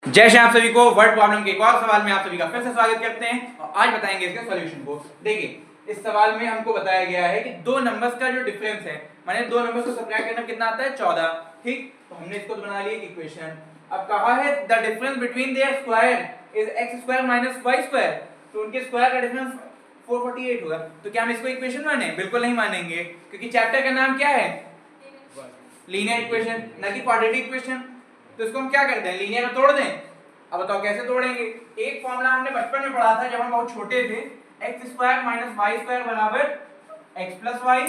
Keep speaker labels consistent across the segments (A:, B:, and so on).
A: जय श्री आप सभी को वर्ड प्रॉब्लम के एक और सवाल में आप सभी का फिर से स्वागत करते हैं और आज बताएंगे इसके सॉल्यूशन को। देखिए इस सवाल में हमको बताया गया है कि दो नंबर्स का जो डिफरेंस है, माने दो नंबर्स को सब्ट्रैक्ट करना कितना आता है 14। ठीक, तो हमने इसको बना लिया इक्वेशन। अब कहा है the difference between their square is x square minus y square, तो उनके स्क्वायर का डिफरेंस 448 होगा। तो क्या हम इसको इक्वेशन माने? बिल्कुल नहीं मानेंगे, क्योंकि चैप्टर का नाम क्या है? लीनियर इक्वेशन, ना कि क्वाड्रेटिक इक्वेशन। तो इसको हम क्या करते हैं, लीनियर में तोड़ दें। अब बताओ कैसे तोड़ेंगे? एक फॉर्मूला हमने बचपन में पढ़ा था जब हम बहुत छोटे थे, x square minus y square बराबर x plus Y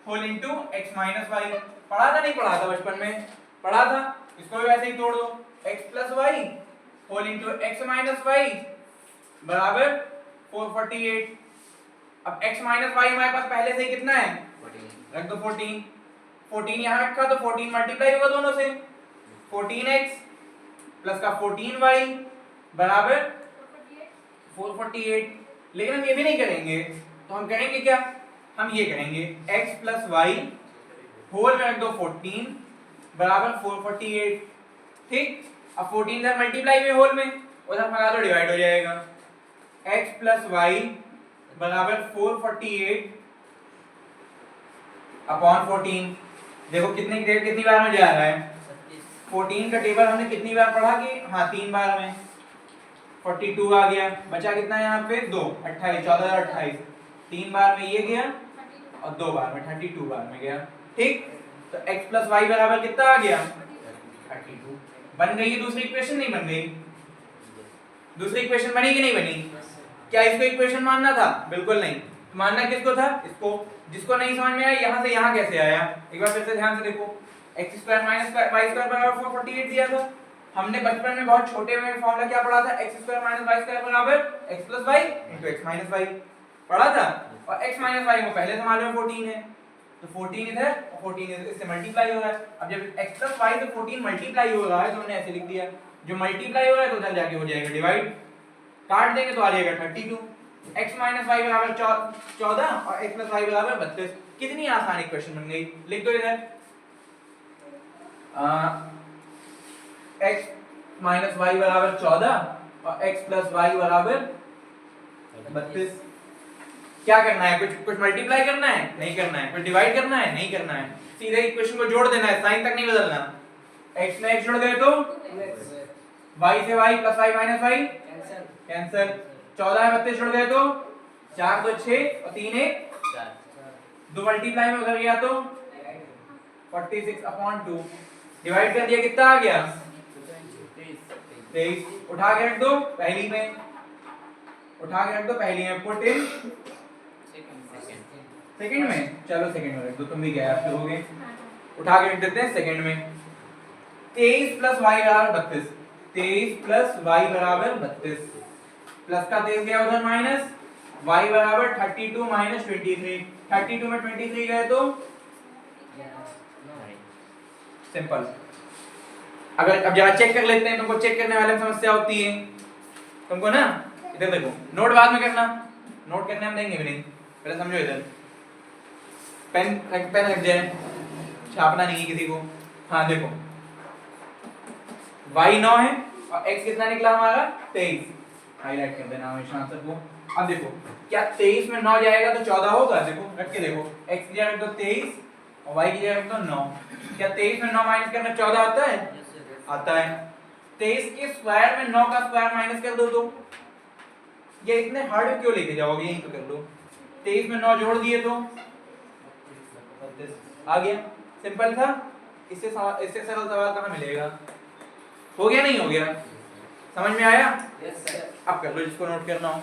A: whole into x minus Y. पढ़ा था नहीं पढ़ा था? बचपन में पढ़ा था। इसको भी वैसे ही तोड़ दो, x plus Y whole into x minus Y बराबर 448। अब x माइनस वाई हमारे पास पहले से ही कितना है, रख दो 14। 14 यहाँ रखा तो 14 मल्टीप्लाई होगा दोनों से, 14x प्लस का 14y बराबर 448। लेकिन हम ये भी नहीं करेंगे, तो हम करेंगे क्या? हम ये करेंगे x प्लस वाई होल में रख दो 14 बराबर 448। ठीक, अब 14 इधर मल्टीप्लाई में होल में, उधर भगा दो डिवाइड हो जाएगा। x प्लस वाई बराबर 448 अपॉन 14। देखो कितने ग्रेड कितनी बार में जा रहा है? 14 का टेबल हमने कितनी बार पढ़ा कि हाँ 3 बार में 42 आ गया। बचा कितना यहाँ पे 2, 28, 1428। 3 बार में ये गया और 2 बार में 32 बार में गया। ठीक, तो x प्लस वाई बराबर कितना आ गया? 32। बन गई दूसरी इक्वेशन? नहीं बन गई? दूसरी इक्वेशन बनी कि नहीं बनी? क्या इसको इक्वेशन मानना था? बिल्कुल नहीं। मानना किसको था? इसको। जिसको नहीं समझ में आया यहाँ से यहाँ कैसे आया, एक बार फिर से ध्यान से देखो। x square minus y square बराबर 448 दिया था। हमने बचपन में बहुत छोटे में फॉर्मूला क्या पढ़ा था? x square minus y square बराबर x plus y into x minus y पढ़ा था। और x माइनस y को पहले से मालूम है 14 है, तो 14 इधर और 14 इधर, इससे मल्टीप्लाई हो रहा है। अब जब x प्लस y से 14 मल्टीप्लाई हो रहा है तो हमने ऐसे लिख दिया, जो मल्टीप्लाई हो रहा है तो उधर जाके हो जाएगा डिवाइड, काट देंगे तो आ जाएगा 32। x माइनस y बराबर 14 और x प्लस y बराबर 32। कितनी आसान इक्वेशन बन गई। लिख दो इधर x माइनस वाई बराबर 14 और x प्लस वाई बराबर 32। क्या करना है? कुछ मल्टीप्लाई करना है? नहीं करना है। कुछ डिवाइड करना है? नहीं करना है। सीधे इक्वेशन को जोड़ देना है, साइन तक नहीं बदलना। x में x जुड़ गए तो y से y plus y minus y cancel. 14 में 32 जुड़ गए तो 4 2 6 और 3 1 4। दो मल्टीप्लाई में उधर गया तो 46 अपॉन 2। डिवाइड कर दिया, कितना आ गया? 23। उठा के रख दो पहली में, उठा के रख दो पहली में, पुट इन सेकंड में। चलो सेकंड में रख दो, तुम भी गया आप लोगे। उठा के रख देते हैं सेकंड में। 23 प्लस y बराबर 32। 23 प्लस y बराबर 32। प्लस का 23 गया उधर माइनस, y बराबर 32 माइनस 23। 32 में 23 गए तो सिंपल। अगर अब जरा चेक कर लेते हैं, तुमको चेक करने वाले में समस्या होती है तुमको ना। इधर देखो, नोट बाद में करना, नोट करने हम देंगे भी नहीं, पहले समझो। इधर पेन रख दे, छापना नहीं है किसी को। हाँ देखो, y 9 है और x कितना निकला हमारा? 23। हाईलाइट कर देना हमेशा आंसर को। अब देखो, क्या 23 में 9 जाएगा तो 14 होगा? देखो रख के देखो, x की जगह रख दो 23 और y की जगह रख दो 9। क्या 23 में 9 माइनस करना 14 आता है? आता है। 23 के स्क्वायर में 9 का स्क्वायर माइनस कर दो तो ये इतने हार्ड क्यों लेके जाओगे, यही तो कर लो। 23 में 9 जोड़ दिए तो 32 आ गया। सिंपल था। इससे सरल सवाल कहाँ मिलेगा? हो गया नहीं हो गया? समझ में आया? Yes sir. अब कर लो जिसको नोट करना हो।